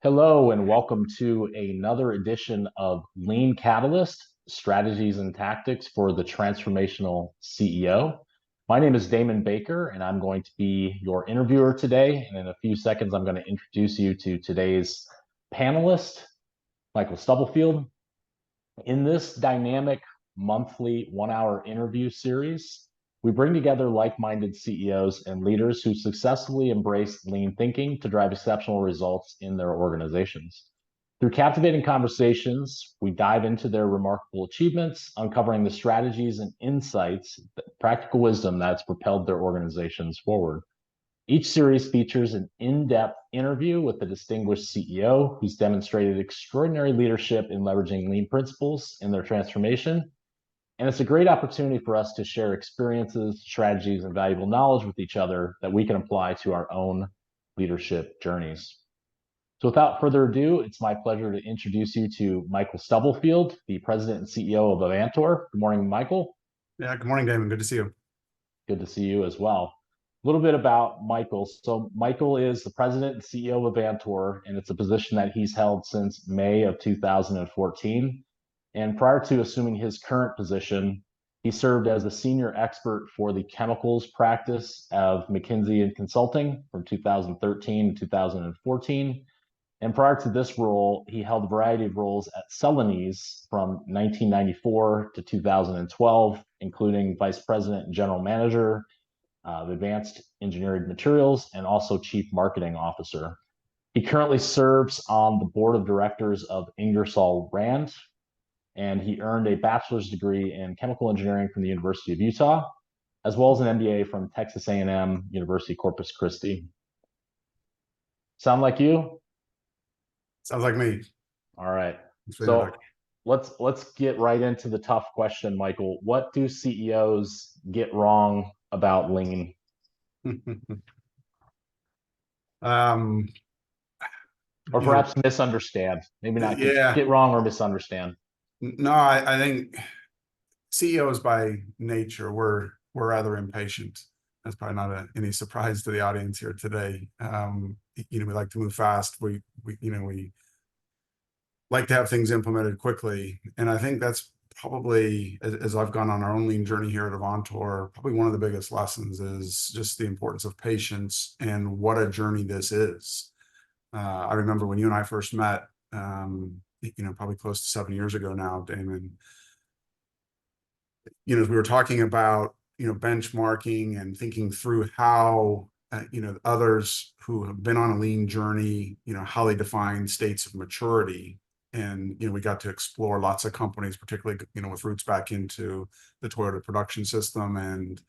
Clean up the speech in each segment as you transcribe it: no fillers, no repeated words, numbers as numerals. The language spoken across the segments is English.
Hello, and welcome to another edition of Lean Catalyst Strategies and Tactics for the Transformational CEO. My name is Damon Baker, and I'm going to be your interviewer today. And in a few seconds, I'm going to introduce you to today's panelist, Michael Stubblefield. In this dynamic monthly 1 hour interview series, we bring together like-minded CEOs and leaders who successfully embrace lean thinking to drive exceptional results in their organizations. Through captivating conversations, we dive into their remarkable achievements, uncovering the strategies and insights, practical wisdom that's propelled their organizations forward. Each series features an in-depth interview with a distinguished CEO who's demonstrated extraordinary leadership in leveraging lean principles in their transformation. And it's a great opportunity for us to share experiences, strategies, and valuable knowledge with each other that we can apply to our own leadership journeys. So without further ado, it's my pleasure to introduce you to Michael Stubblefield, the president and CEO of Avantor. Good morning, Michael. Yeah, good morning, Damon. Good to see you. Good to see you as well. A little bit about Michael. So Michael is the president and CEO of Avantor, and it's a position that he's held since May of 2014. And prior to assuming his current position, he served as a senior expert for the chemicals practice of McKinsey and Consulting from 2013 to 2014. And prior to this role, he held a variety of roles at Celanese from 1994 to 2012, including vice president and general manager of advanced engineered materials and also chief marketing officer. He currently serves on the board of directors of Ingersoll Rand, and he earned a bachelor's degree in chemical engineering from the University of Utah, as well as an MBA from Texas A&M University-Corpus Christi. Sound like you? Sounds like me. All right. So let's get right into the tough question, Michael. What do CEOs get wrong about lean? Or perhaps misunderstand. Maybe not get wrong or misunderstand. No, I think CEOs by nature, we're rather impatient. That's probably not any surprise to the audience here today. We like to move fast. We like to have things implemented quickly. And I think that's probably, as I've gone on our own lean journey here at Avantor, probably one of the biggest lessons is just the importance of patience and what a journey this is. I remember when you and I first met, probably close to 7 years ago now, Damon, as we were talking about, benchmarking and thinking through how, others who have been on a lean journey, how they define states of maturity. And, we got to explore lots of companies, particularly, with roots back into the Toyota production system and,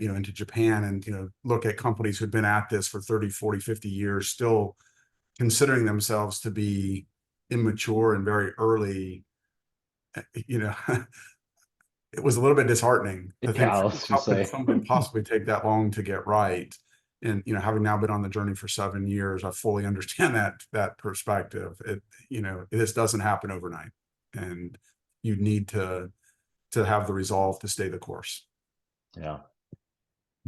into Japan and, look at companies who've been at this for 30, 40, 50 years, still considering themselves to be immature and very early. It was a little bit disheartening to think, how could something possibly take that long to get right? And, having now been on the journey for 7 years, I fully understand that perspective. This doesn't happen overnight, and you need to have the resolve to stay the course. Yeah.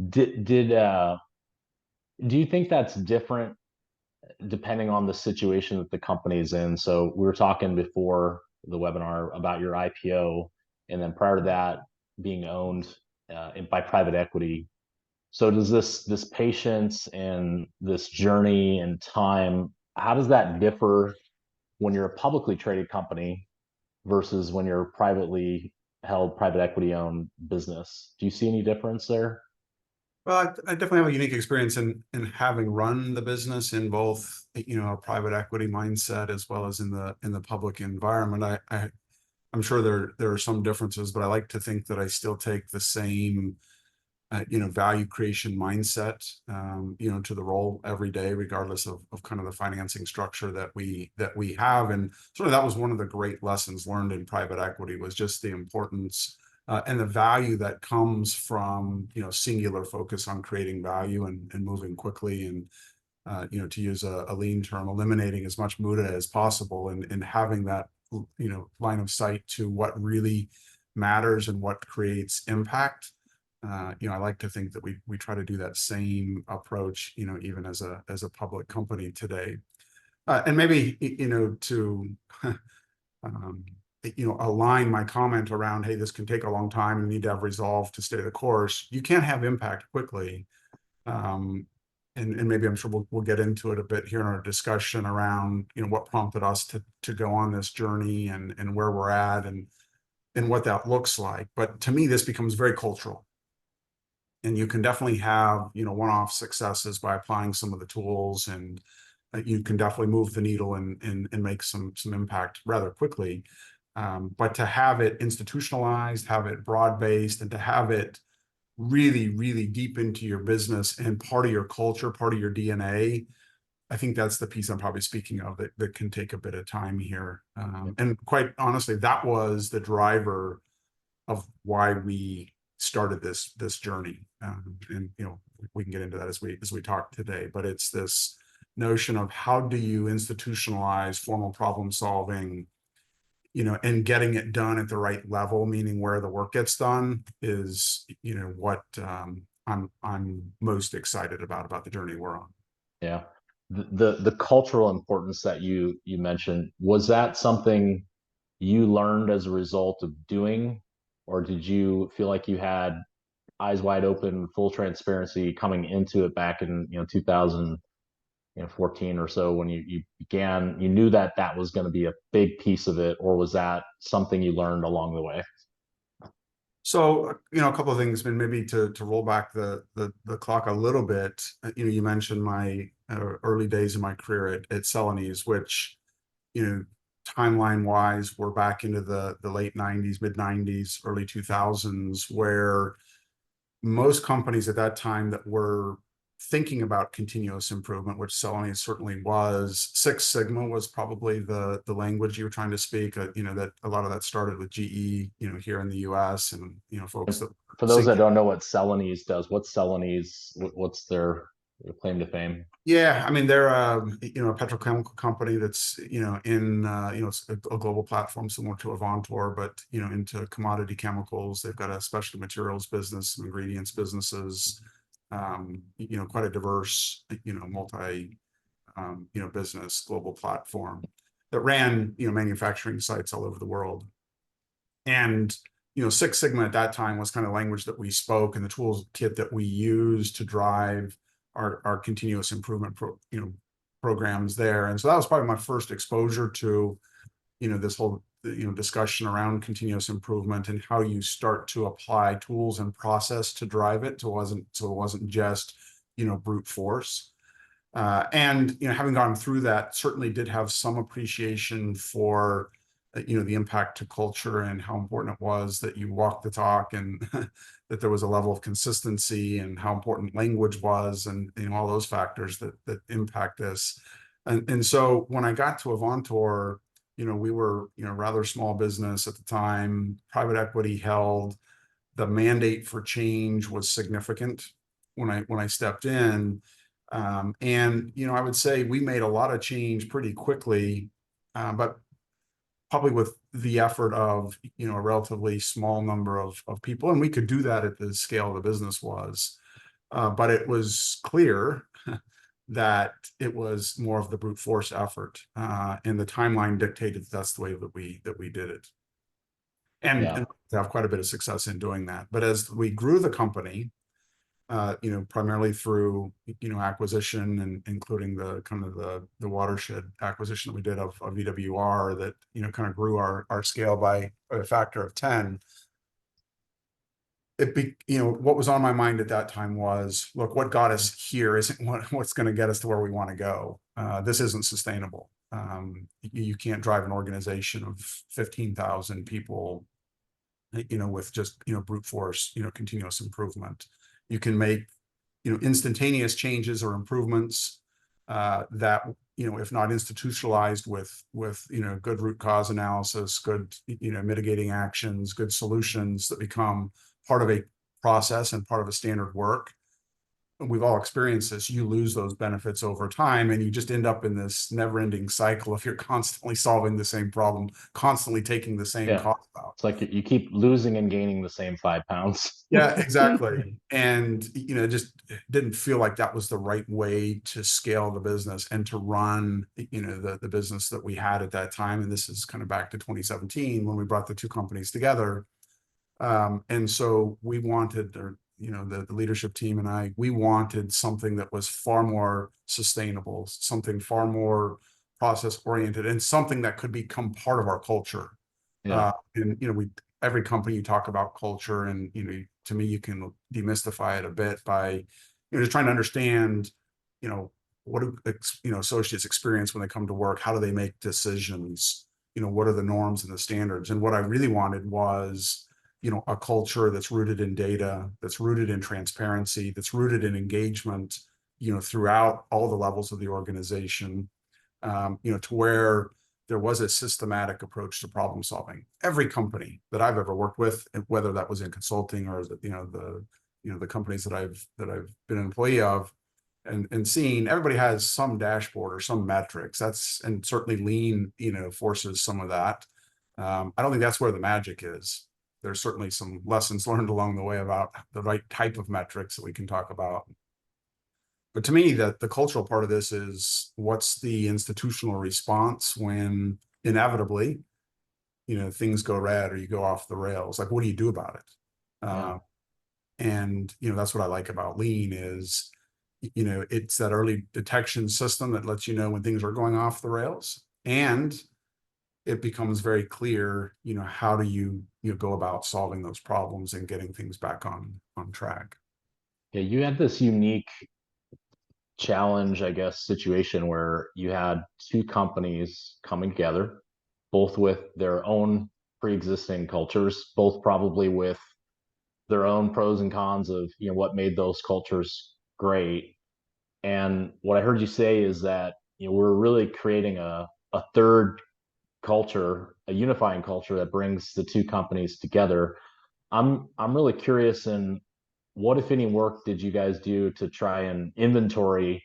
Do you think that's different depending on the situation that the company is in? So we were talking before the webinar about your IPO, and then prior to that being owned by private equity. So does this patience and this journey and time, how does that differ when you're a publicly traded company versus when you're privately held, private equity owned business? Do you see any difference there? Well, I definitely have a unique experience in having run the business in both, a private equity mindset as well as in the public environment. I'm sure there are some differences, but I like to think that I still take the same, value creation mindset, to the role every day, regardless of kind of the financing structure that we have. And sort of that was one of the great lessons learned in private equity, was just the importance and the value that comes from, singular focus on creating value and moving quickly and, to use a lean term, eliminating as much muda as possible and having that, line of sight to what really matters and what creates impact. I like to think that we try to do that same approach, even as a public company today. And maybe, to um, align my comment around, hey, this can take a long time and you need to have resolve to stay the course. You can't have impact quickly. Um, and maybe I'm sure we'll get into it a bit here in our discussion around, what prompted us to go on this journey and where we're at and what that looks like. But to me, this becomes very cultural. And you can definitely have, one-off successes by applying some of the tools, and you can definitely move the needle and make some impact rather quickly. But to have it institutionalized, have it broad-based, and to have it really, really deep into your business and part of your culture, part of your DNA, I think that's the piece I'm probably speaking of that can take a bit of time here. And quite honestly, that was the driver of why we started this journey. And we can get into that as we talk today. But it's this notion of how do you institutionalize formal problem solving, and getting it done at the right level, meaning where the work gets done, is what I'm most excited about the journey we're on. Yeah. The cultural importance that you mentioned, was that something you learned as a result of doing, or did you feel like you had eyes wide open, full transparency coming into it back in 2014 or so when you began? You knew that that was going to be a big piece of it, or was that something you learned along the way? So, a couple of things, and maybe to roll back the clock a little bit. You mentioned my early days in my career at Celanese, which, timeline wise, we're back into the late 90s, mid 90s, early 2000s, where most companies at that time that were thinking about continuous improvement, which Celanese certainly was, Six Sigma was probably the language you were trying to speak. That a lot of that started with GE, here in the U.S. and folks that For those that don't know what Celanese does, what's Celanese? What's their claim to fame? Yeah, I mean they're a petrochemical company that's in it's a global platform similar to Avantor, but into commodity chemicals. They've got a specialty materials business, some ingredients businesses, quite a diverse multi business global platform that ran manufacturing sites all over the world. And Six Sigma at that time was kind of language that we spoke, and the tools kit that we used to drive our continuous improvement programs there. And so that was probably my first exposure to this whole discussion around continuous improvement and how you start to apply tools and process to drive it. So it wasn't just brute force. And having gone through that, certainly did have some appreciation for the impact to culture and how important it was that you walk the talk, and that there was a level of consistency, and how important language was, and all those factors that impact this. And so when I got to Avantor, we were rather small business at the time, private equity held. The mandate for change was significant when I stepped in. And I would say we made a lot of change pretty quickly, but probably with the effort of a relatively small number of people, and we could do that at the scale the business was. But it was clear that it was more of the brute force effort, and the timeline dictated that's the way that we did it, and Yeah. to have quite a bit of success in doing that. But as we grew the company, primarily through acquisition, and including the kind of the watershed acquisition that we did of VWR, that kind of grew our scale by a factor of 10. What was on my mind at that time was, look, what got us here isn't what's going to get us to where we want to go. This isn't sustainable. You can't drive an organization of 15,000 people with just brute force continuous improvement. You can make instantaneous changes or improvements that if not institutionalized with good root cause analysis, good mitigating actions, good solutions that become part of a process and part of a standard work, we've all experienced this, you lose those benefits over time, and you just end up in this never-ending cycle if you're constantly solving the same problem, constantly taking the same Yeah. cost out. It's like you keep losing and gaining the same 5 pounds. Yeah, exactly. And it just didn't feel like that was the right way to scale the business and to run, the business that we had at that time. And this is kind of back to 2017 when we brought the two companies together. And so we wanted, or the leadership team and I, we wanted something that was far more sustainable, something far more process oriented, and something that could become part of our culture. Yeah. And every company you talk about culture, and to me, you can demystify it a bit by just trying to understand, what do associates experience when they come to work? How do they make decisions? What are the norms and the standards? And what I really wanted was a culture that's rooted in data, that's rooted in transparency, that's rooted in engagement, throughout all the levels of the organization, to where there was a systematic approach to problem solving. Every company that I've ever worked with, whether that was in consulting or the companies that I've been an employee of and seen, everybody has some dashboard or some metrics. And certainly lean, forces some of that. I don't think that's where the magic is. There's certainly some lessons learned along the way about the right type of metrics that we can talk about. But to me, the cultural part of this is, what's the institutional response when inevitably, things go red or you go off the rails? Like, what do you do about it? Yeah. And that's what I like about lean is, it's that early detection system that lets you know when things are going off the rails, and it becomes very clear, how do you go about solving those problems and getting things back on track. Yeah, you had this unique challenge, I guess, situation where you had two companies coming together, both with their own pre-existing cultures, both probably with their own pros and cons of what made those cultures great. And what I heard you say is that we're really creating a third culture, a unifying culture that brings the two companies together. I'm really curious in what, if any, work did you guys do to try and inventory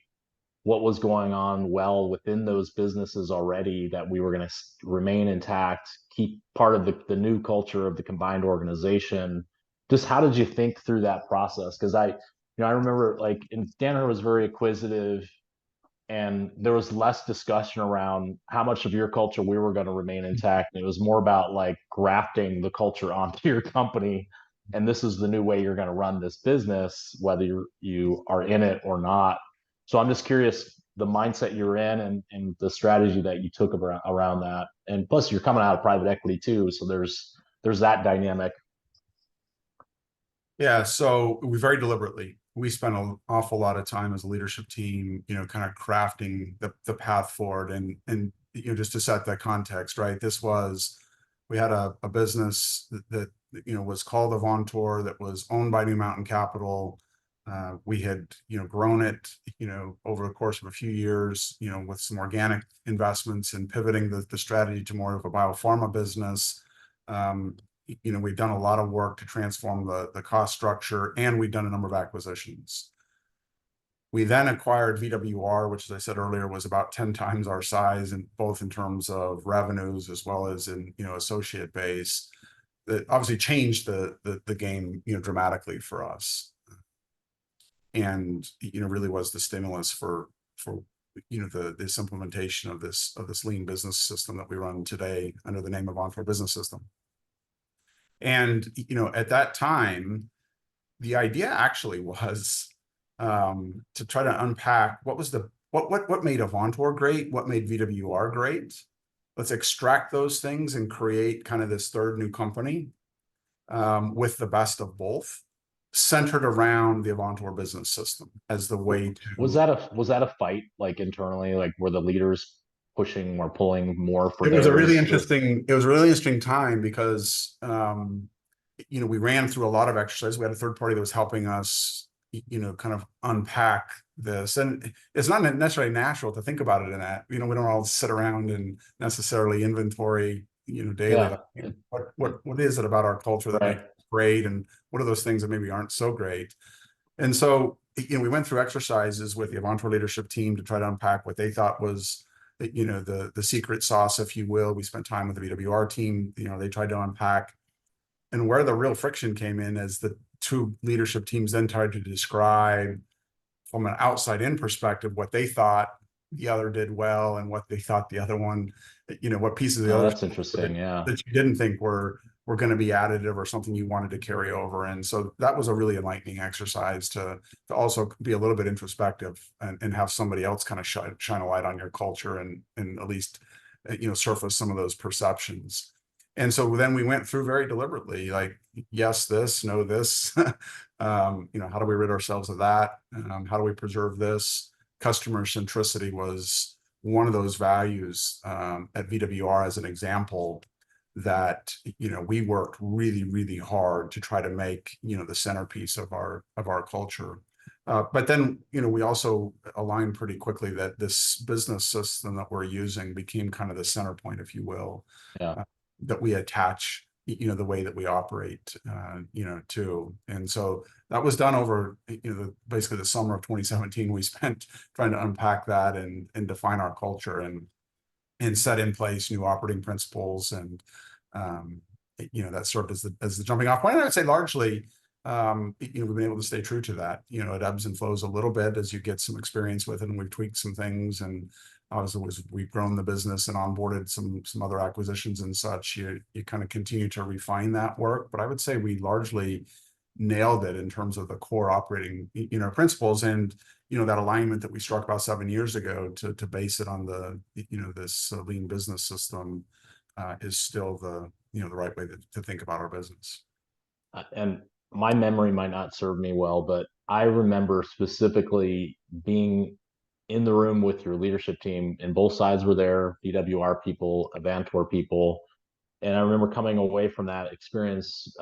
what was going on well within those businesses already that we were going to remain intact, keep part of the new culture of the combined organization? Just how did you think through that process? Because I remember like, and Danaher was very acquisitive, and there was less discussion around how much of your culture we were going to remain intact. And it was more about like grafting the culture onto your company. And this is the new way you're going to run this business, whether you are in it or not. So I'm just curious the mindset you're in, and the strategy that you took around that. And plus you're coming out of private equity too. So there's that dynamic. Yeah, so we very deliberately, we spent an awful lot of time as a leadership team, kind of crafting the path forward, and just to set that context, right? We had a business that was called Avantor, that was owned by New Mountain Capital. We had grown it over the course of a few years, with some organic investments and pivoting the strategy to more of a biopharma business. We've done a lot of work to transform the cost structure, and we've done a number of acquisitions. We then acquired VWR, which, as I said earlier, was about 10 times our size, and both in terms of revenues as well as in associate base. That obviously changed the game dramatically for us, and really was the stimulus for this implementation of this lean business system that we run today under the name of Avantor Business System. And at that time, the idea actually was to try to unpack what made Avantor great, what made VWR great. Let's extract those things and create kind of this third new company with the best of both, centered around the Avantor Business System as the way to. Was that a fight, like internally, like were the leaders pushing or pulling more for It was a really theirs? interesting time because we ran through a lot of exercises. We had a third party that was helping us kind of unpack this, and it's not necessarily natural to think about it in that. We don't all sit around and necessarily inventory daily, Yeah. what is it about our culture that makes Right. it great, and what are those things that maybe aren't so great. And so, we went through exercises with the Avantor leadership team to try to unpack what they thought was, the secret sauce, if you will. We spent time with the VWR team. They tried to unpack, and where the real friction came in as the two leadership teams then tried to describe from an outside in perspective what they thought the other did well and what they thought the other one, what pieces of the Oh, other that's interesting. Yeah. that you didn't think were going to be additive or something you wanted to carry over. And so that was a really enlightening exercise to also be a little bit introspective and have somebody else kind of shine a light on your culture and at least, surface some of those perceptions. And so then we went through very deliberately, like, yes, this, no, this, how do we rid ourselves of that? How do we preserve this? Customer centricity was one of those values at VWR as an example that, we worked really, really hard to try to make, the centerpiece of our culture. But then, we also aligned pretty quickly that this business system that we're using became kind of the center point, if you will. Yeah. That we attach, the way that we operate, to. And so that was done over, basically the summer of 2017. We spent trying to unpack that and define our culture and set in place new operating principles. And, that served as the jumping off point. And I'd say largely, we've been able to stay true to that. It ebbs and flows a little bit as you get some experience with it, and we've tweaked some things. And obviously, we've grown the business and onboarded some other acquisitions and such. You kind of continue to refine that work, but I would say we largely nailed it in terms of the core operating, principles, and that alignment that we struck about 7 years ago to base it on the this lean business system is still the right way to think about our business. And my memory might not serve me well, but I remember specifically being in the room with your leadership team, and both sides were there, VWR people, Avantor people. And I remember coming away from that experience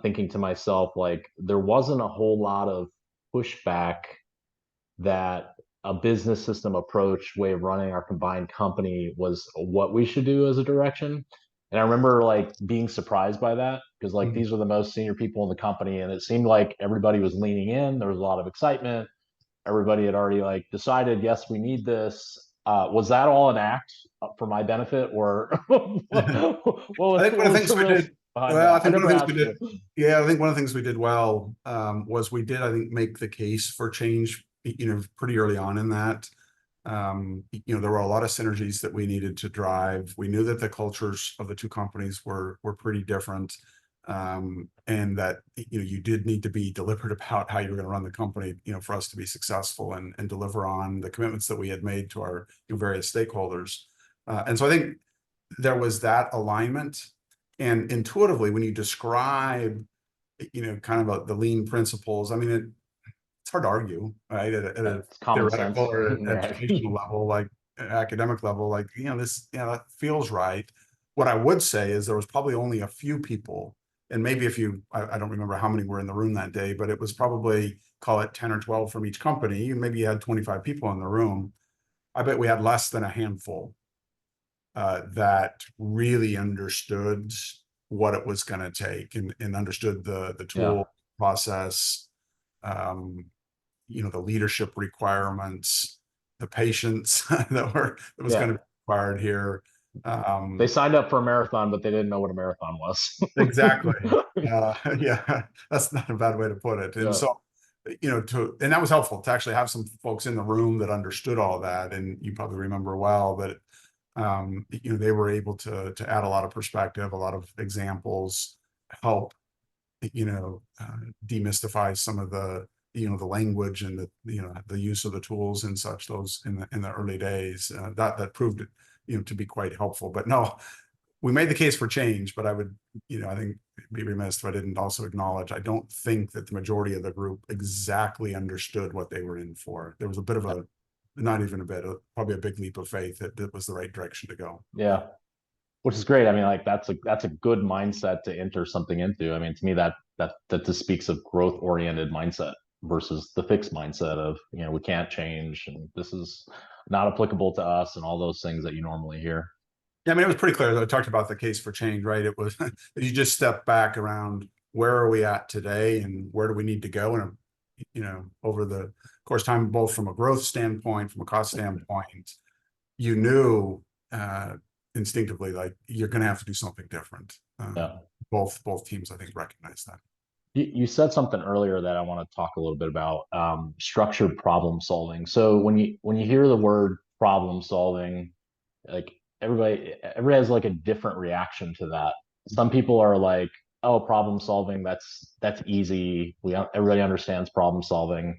thinking to myself, like, there wasn't a whole lot of pushback that a business system approach way of running our combined company was what we should do as a direction. And I remember like being surprised by that because like these were the most senior people in the company, and it seemed like everybody was leaning in. There was a lot of excitement. Everybody had already like decided, yes, we need this. Was that all an act for my benefit, or I think one of the things we did. Well, I think one of the things we did. You. Yeah, I think one of the things we did well was we did, I think, make the case for change. Pretty early on in that. There were a lot of synergies that we needed to drive. We knew that the cultures of the two companies were pretty different, and that you did need to be deliberate about how you were going to run the company, for us to be successful and deliver on the commitments that we had made to our various stakeholders. And so I think there was that alignment. And intuitively, when you describe, kind of the lean principles, I mean, it's hard to argue, right? At a theoretical or educational level, like academic level, like, this, that feels right. What I would say is there was probably only a few people, and maybe I don't remember how many were in the room that day, but it was probably, call it 10 or 12 from each company. Maybe you had 25 people in the room. I bet we had less than a handful that really understood what it was going to take and understood the tool process, the leadership requirements, the patience that was going to be required here. They signed up for a marathon, but they didn't know what a marathon was. Exactly. Yeah, that's not a bad way to put it. And so, and that was helpful to actually have some folks in the room that understood all that. And you probably remember well that, they were able to add a lot of perspective, a lot of examples, help, demystify some of the, the language and the use of the tools and such, those in the early days, that proved it, to be quite helpful. But no, we made the case for change, but I would, I think be remiss if I didn't also acknowledge, I don't think that the majority of the group exactly understood what they were in for. There was a bit of a, not even a bit, probably a big leap of faith that was the right direction to go. Yeah. Which is great. I mean, like that's a good mindset to enter something into. I mean, to me, that just speaks of growth oriented mindset versus the fixed mindset of, we can't change and this is not applicable to us and all those things that you normally hear. Yeah, I mean, it was pretty clear. I talked about the case for change, right? It was, you just step back around where are we at today and where do we need to go? And over the course of time, both from a growth standpoint, from a cost standpoint, you knew instinctively, like, you're going to have to do something different. Yeah. Both teams, I think, recognize that. You said something earlier that I want to talk a little bit about, structured problem solving. So when you hear the word problem solving, like everybody has like a different reaction to that. Some people are like, oh, problem solving, that's easy. Everybody understands problem solving.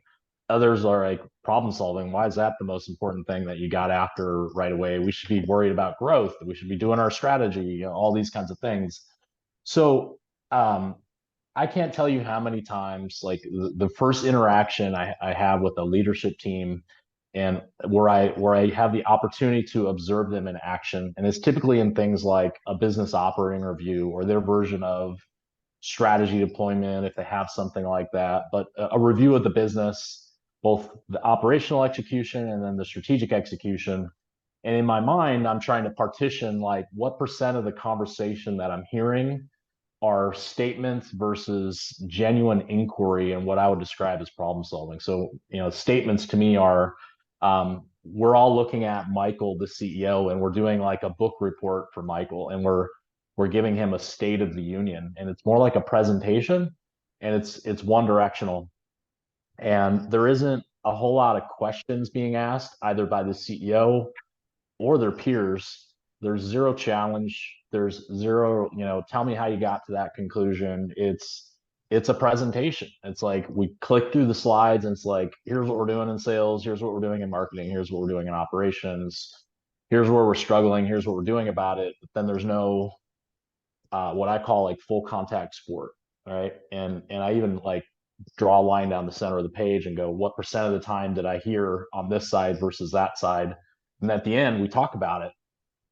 Others are like, problem solving, why is that the most important thing that you got after right away? We should be worried about growth. We should be doing our strategy, all these kinds of things. So um, I can't tell you how many times, like the first interaction I have with a leadership team, and where I have the opportunity to observe them in action, and it's typically in things like a business operating review or their version of strategy deployment, if they have something like that, but a review of the business, both the operational execution and then the strategic execution. And in my mind, I'm trying to partition like what percent of the conversation that I'm hearing are statements versus genuine inquiry and what I would describe as problem solving. So, statements to me are, we're all looking at Michael, the CEO, and we're doing like a book report for Michael, and we're giving him a state of the union, and it's more like a presentation, and it's one directional, and there isn't a whole lot of questions being asked either by the CEO or their peers. There's zero challenge. There's zero, tell me how you got to that conclusion. It's a presentation. It's like we click through the slides and it's like, here's what we're doing in sales, here's what we're doing in marketing, here's what we're doing in operations, here's where we're struggling, here's what we're doing about it. But then there's no what I call like full contact sport. Right. And I even like draw a line down the center of the page and go, what percent of the time did I hear on this side versus that side? And at the end, we talk about it,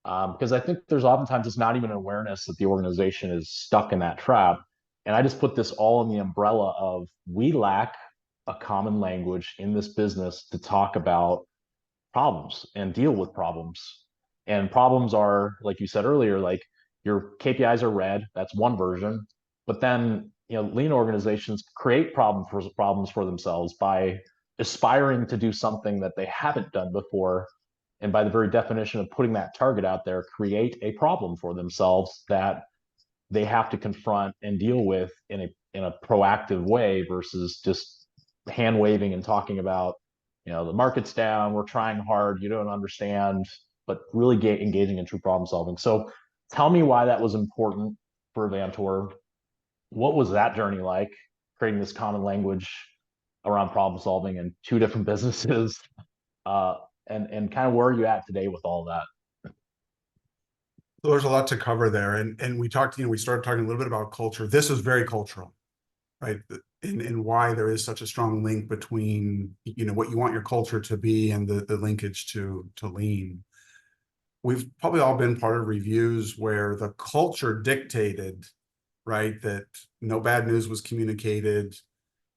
because I think there's oftentimes it's not even an awareness that the organization is stuck in that trap. And I just put this all in the umbrella of we lack a common language in this business to talk about problems and deal with problems. And problems are, like you said earlier, like your KPIs are red. That's one version. But then, lean organizations create problems for themselves by aspiring to do something that they haven't done before, and by the very definition of putting that target out there, create a problem for themselves that they have to confront and deal with in a proactive way versus just hand waving and talking about, the market's down, we're trying hard, you don't understand, but really engaging in true problem solving. So tell me why that was important for Avantor. What was that journey like, creating this common language around problem solving in two different businesses? Uh, and kind of where are you at today with all that? So there's a lot to cover there, and we talked, we started talking a little bit about culture. This is very cultural, right? And why there is such a strong link between, what you want your culture to be and the linkage to lean. We've probably all been part of reviews where the culture dictated, right, that no bad news was communicated.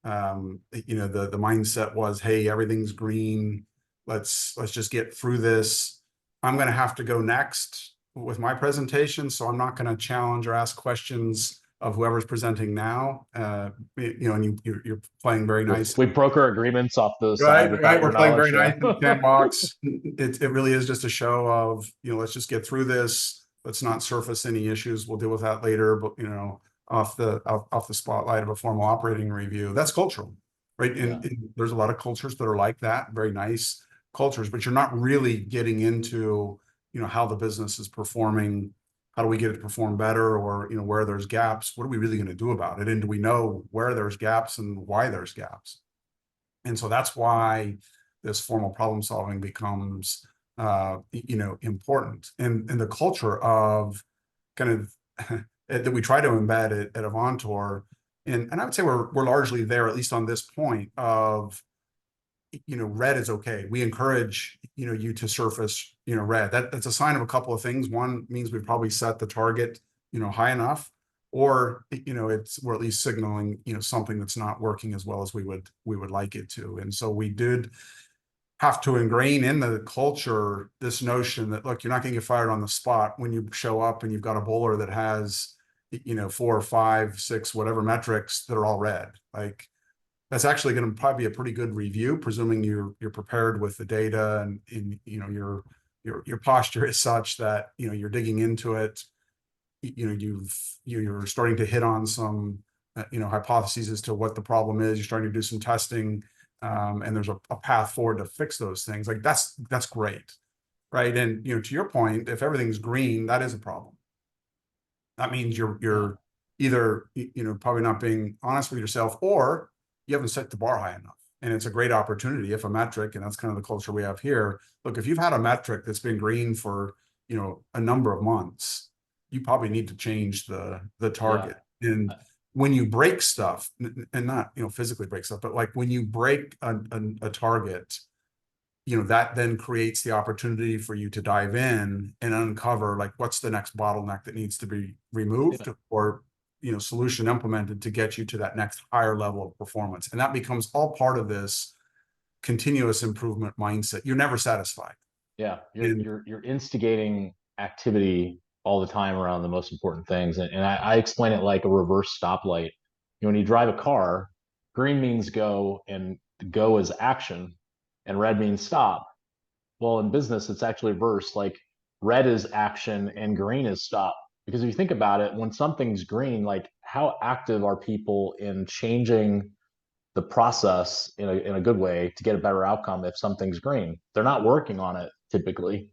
The mindset was, hey, everything's green. Let's just get through this. I'm going to have to go next with my presentation, so I'm not going to challenge or ask questions of whoever's presenting now. And you're playing very nice. We broker agreements off the Right, side without right. your We're playing very knowledge. nice in the sandbox. It really is just a show of, let's just get through this. Let's not surface any issues. We'll deal with that later. But off the spotlight of a formal operating review. That's cultural, right? And there's a lot of cultures that are like that, very nice cultures, but you're not really getting into, how the business is performing. How do we get it to perform better, or where there's gaps? What are we really going to do about it? And do we know where there's gaps and why there's gaps? And so that's why this formal problem solving becomes important. And the culture of kind of that we try to embed at Avantor, and I would say we're largely there, at least on this point of, red is okay. We encourage, you to surface, red. That's a sign of a couple of things. One means we've probably set the target, high enough, or, we're at least signaling, something that's not working as well as we would like it to. And so we did have to ingrain in the culture this notion that, look, you're not going to get fired on the spot when you show up and you've got a bowler that has, 4 or 5, 6, whatever metrics that are all red. Like, that's actually going to probably be a pretty good review, presuming you're prepared with the data and your posture is such that you're digging into it. You're starting to hit on some hypotheses as to what the problem is. You're starting to do some testing, and there's a path forward to fix those things. Like that's great, right? And to your point, if everything's green, that is a problem. That means you're either probably not being honest with yourself, or you haven't set the bar high enough. And it's a great opportunity if a metric, and that's kind of the culture we have here. Look, if you've had a metric that's been green for a number of months, you probably need to change the target. Yeah. And when you break stuff, and not physically break stuff, but like when you break a target, that then creates the opportunity for you to dive in and uncover like what's the next bottleneck that needs to be removed, or solution implemented to get you to that next higher level of performance. And that becomes all part of this continuous improvement mindset. You're never satisfied. Yeah, you're instigating activity all the time around the most important things. And I explain it like a reverse stoplight. When you drive a car, green means go, and go is action, and red means stop. Well, in business, it's actually reverse. Like red is action and green is stop. Because if you think about it, when something's green, like how active are people in changing the process in a good way to get a better outcome if something's green? They're not working on it typically,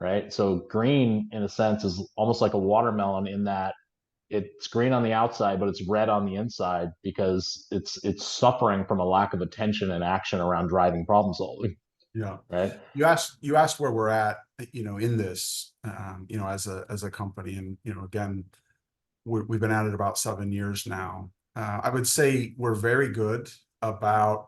right? So green, in a sense, is almost like a watermelon in that it's green on the outside, but it's red on the inside because it's suffering from a lack of attention and action around driving problem solving. Yeah. Right. You asked where we're at, in this, as a company, and again, we've been at it about 7 years now. I would say we're very good about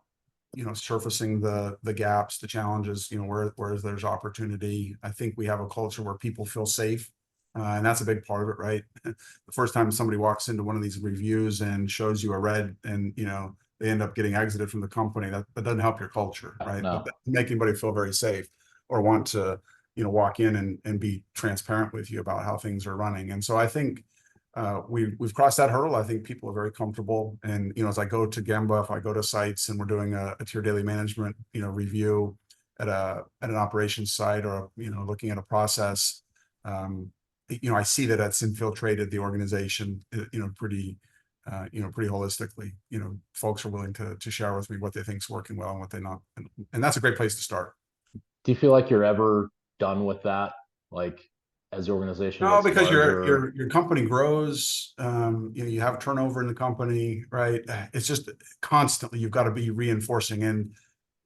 surfacing the gaps, the challenges, where there's opportunity. I think we have a culture where people feel safe, and that's a big part of it, right? The first time somebody walks into one of these reviews and shows you a red, and they end up getting exited from the company, that doesn't help your culture, right? No. That doesn't make anybody feel very safe or want to walk in and be transparent with you about how things are running. And so I think we've crossed that hurdle. I think people are very comfortable. And as I go to Gemba, if I go to sites and we're doing a tier daily management review at an operations site, or looking at a process, I see that that's infiltrated the organization pretty holistically. Folks are willing to share with me what they think is working well and what they not, and that's a great place to start. Do you feel like you're ever done with that? Like, as the organization No, gets because larger? your company grows, you have turnover in the company, right? It's just constantly you've got to be reinforcing. And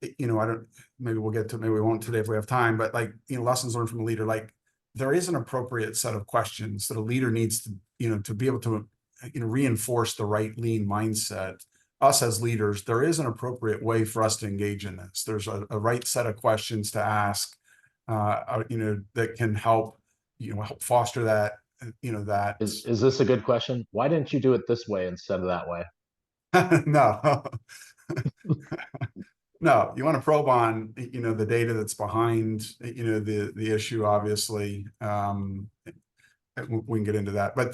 maybe we won't today if we have time, but like lessons learned from a leader. Like there is an appropriate set of questions that a leader needs to be able to reinforce the right lean mindset. Us as leaders, there is an appropriate way for us to engage in this. There's a right set of questions to ask, that can help help foster that. Is this a good question? Why didn't you do it this way instead of that way? No. No, you want to probe on the data that's behind the issue, obviously. We can get into that, but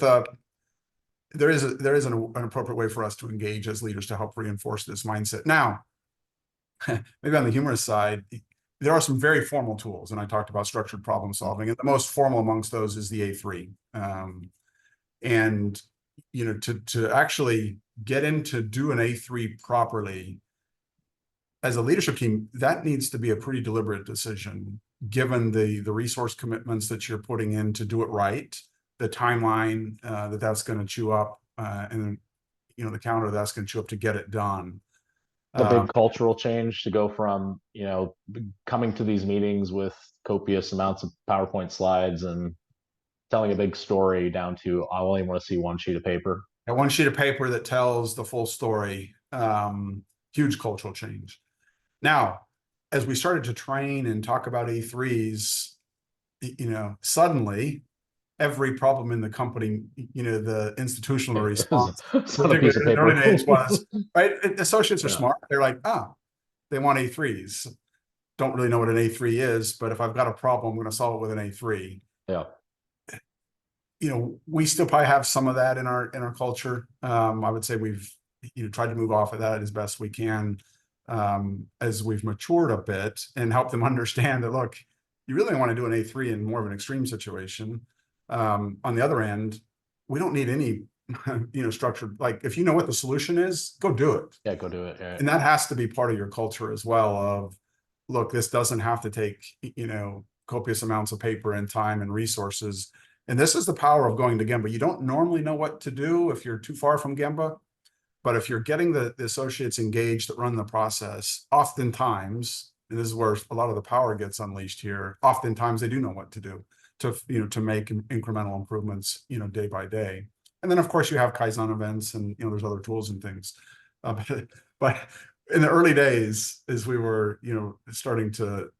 there is an appropriate way for us to engage as leaders to help reinforce this mindset. Now, maybe on the humorous side, there are some very formal tools, and I talked about structured problem solving, and the most formal amongst those is the A3. And to actually get into do an A3 properly as a leadership team, that needs to be a pretty deliberate decision, given the resource commitments that you're putting in to do it right, the timeline that's going to chew up, and the calendar that's going to chew up to get it done. The big cultural change to go from coming to these meetings with copious amounts of PowerPoint slides and telling a big story down to I only want to see one sheet of paper. And one sheet of paper that tells the full story. Huge cultural change. Now, as we started to train and talk about A3s, suddenly every problem in the company, the institutional response, particularly in early days, was right. Associates are smart. They're like, they want A3s. Don't really know what an A3 is, but if I've got a problem, I'm going to solve it with an A3. Yeah. We still probably have some of that in our culture. I would say we've tried to move off of that as best we can as we've matured a bit and help them understand that, look, you really want to do an A3 in more of an extreme situation. On the other end, we don't need any, structured, like if you know what the solution is, go do it. Yeah, go do it. Yeah. And that has to be part of your culture as well of, look, this doesn't have to take, copious amounts of paper and time and resources. And this is the power of going to Gemba. You don't normally know what to do if you're too far from Gemba. But if you're getting the associates engaged that run the process, oftentimes, and this is where a lot of the power gets unleashed here, oftentimes they do know what to do to make incremental improvements, day by day. And then of course you have Kaizen events and, there's other tools and things. But in the early days, as we were, starting to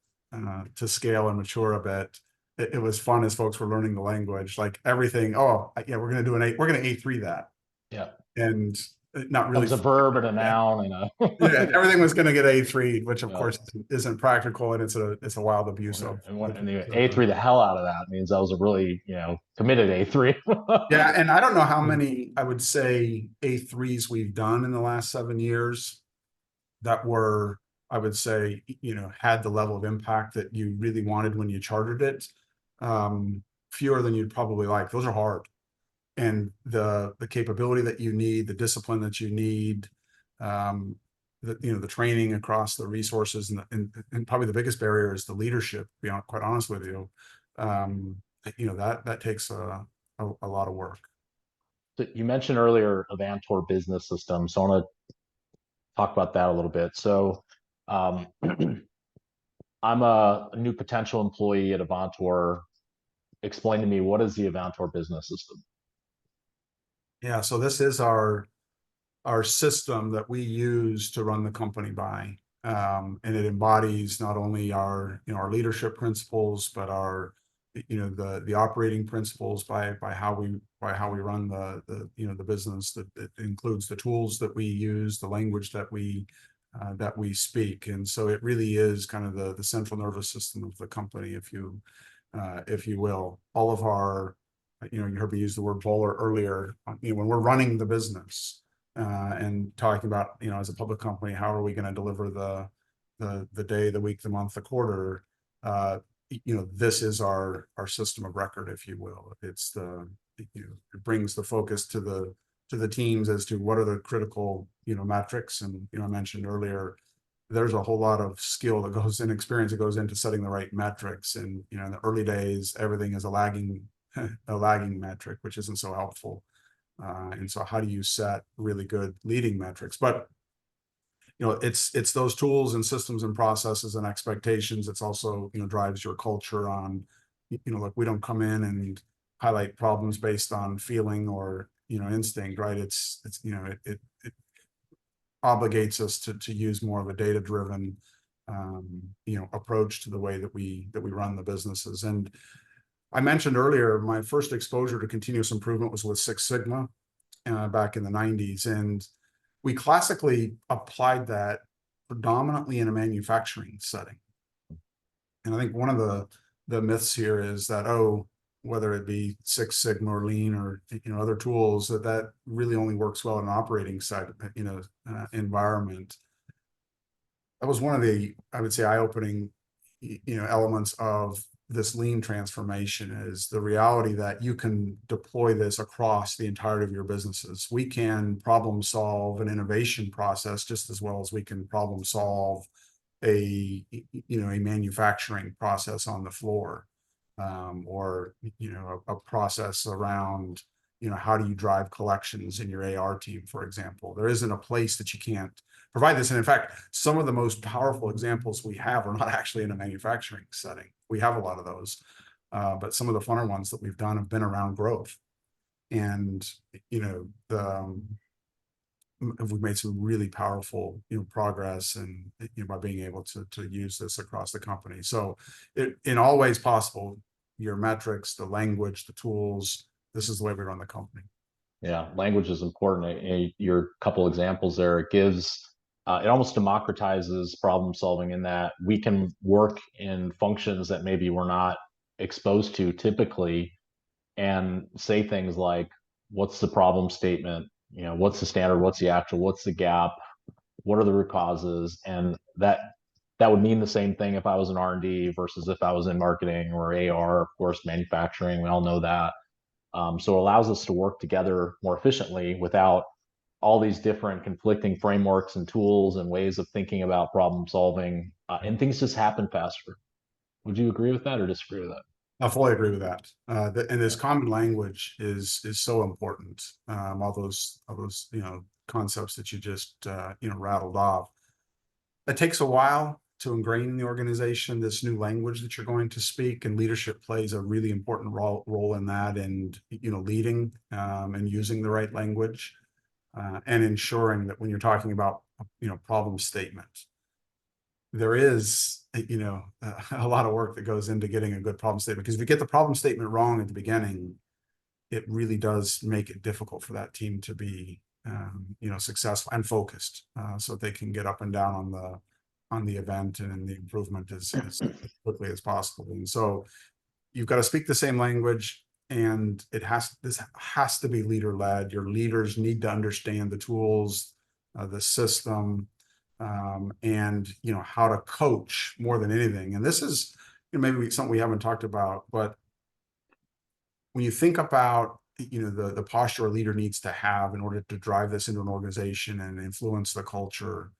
scale and mature a bit, it was fun as folks were learning the language, like everything. Oh yeah, we're going to A3 that. Yeah. And not really. It was a verb and a noun and a yeah, everything was going to get A3, which of course isn't practical, and it's a wild abuse of. And the A3 the hell out of that means that was a really committed A3. Yeah, and I don't know how many I would say A3s we've done in the last 7 years that were, I would say, had the level of impact that you really wanted when you chartered it. Fewer than you'd probably like. Those are hard. And the capability that you need, the discipline that you need, the training across the resources, and probably the biggest barrier is the leadership. To be quite honest with you, that takes a lot of work. So you mentioned earlier Avantor business system, so I want to talk about that a little bit. So I'm a new potential employee at Avantor. Explain to me, what is the Avantor business system? Yeah, so this is our system that we use to run the company by, and it embodies not only our leadership principles, but our the operating principles by how we run the business. That it includes the tools that we use, the language that we speak, and so it really is kind of the central nervous system of the company, if you will. All of our you heard me use the word bowler earlier. When we're running the business and talking about, as a public company, how are we going to deliver the day, the week, the month, the quarter? This is our system of record, if you will. It's it brings the focus to the teams as to what are the critical metrics. And I mentioned earlier, there's a whole lot of skill that goes in, experience that goes into setting the right metrics. And in the early days, everything is a lagging metric, which isn't so helpful. And so how do you set really good leading metrics? But it's those tools and systems and processes and expectations. It's also drives your culture on like, we don't come in and highlight problems based on feeling or instinct, right? It obligates us to use more of a data driven approach to the way that we run the businesses. And I mentioned earlier, my first exposure to continuous improvement was with Six Sigma back in the 90s. And we classically applied that predominantly in a manufacturing setting. And I think one of the myths here is that, whether it be Six Sigma or Lean or other tools, that really only works well in an operating side environment. That was one of the, I would say, eye-opening elements of this lean transformation, is the reality that you can deploy this across the entirety of your businesses. We can problem solve an innovation process just as well as we can problem solve a manufacturing process on the floor, or a process around how do you drive collections in your AR team, for example. There isn't a place that you can't provide this. And in fact, some of the most powerful examples we have are not actually in a manufacturing setting. We have a lot of those, but some of the funner ones that we've done have been around growth. And we've made some really powerful progress and by being able to use this across the company. So in all ways possible, your metrics, the language, the tools, this is the way we run the company. Yeah, language is important. Your couple examples there, it gives it almost democratizes problem solving, in that we can work in functions that maybe we're not exposed to typically, and say things like, what's the problem statement? what's the standard, what's the actual, what's the gap, what are the root causes, and that would mean the same thing if I was in R&D versus if I was in marketing or AR, of course, manufacturing. We all know that. So it allows us to work together more efficiently without all these different conflicting frameworks and tools and ways of thinking about problem solving, and things just happen faster. Would you agree with that or disagree with that? I fully agree with that. And this common language is so important. All those concepts that you just rattled off. It takes a while to ingrain in the organization this new language that you're going to speak, and leadership plays a really important role in that, and leading and using the right language, and ensuring that when you're talking about problem statement, there is a lot of work that goes into getting a good problem statement, because if you get the problem statement wrong at the beginning, it really does make it difficult for that team to be successful and focused, so that they can get up and down on the event and the improvement as quickly as possible. And so you've got to speak the same language, and this has to be leader led. Your leaders need to understand the tools, the system, and how to coach more than anything. And this is maybe something we haven't talked about, but when you think about the posture a leader needs to have in order to drive this into an organization and influence the culture,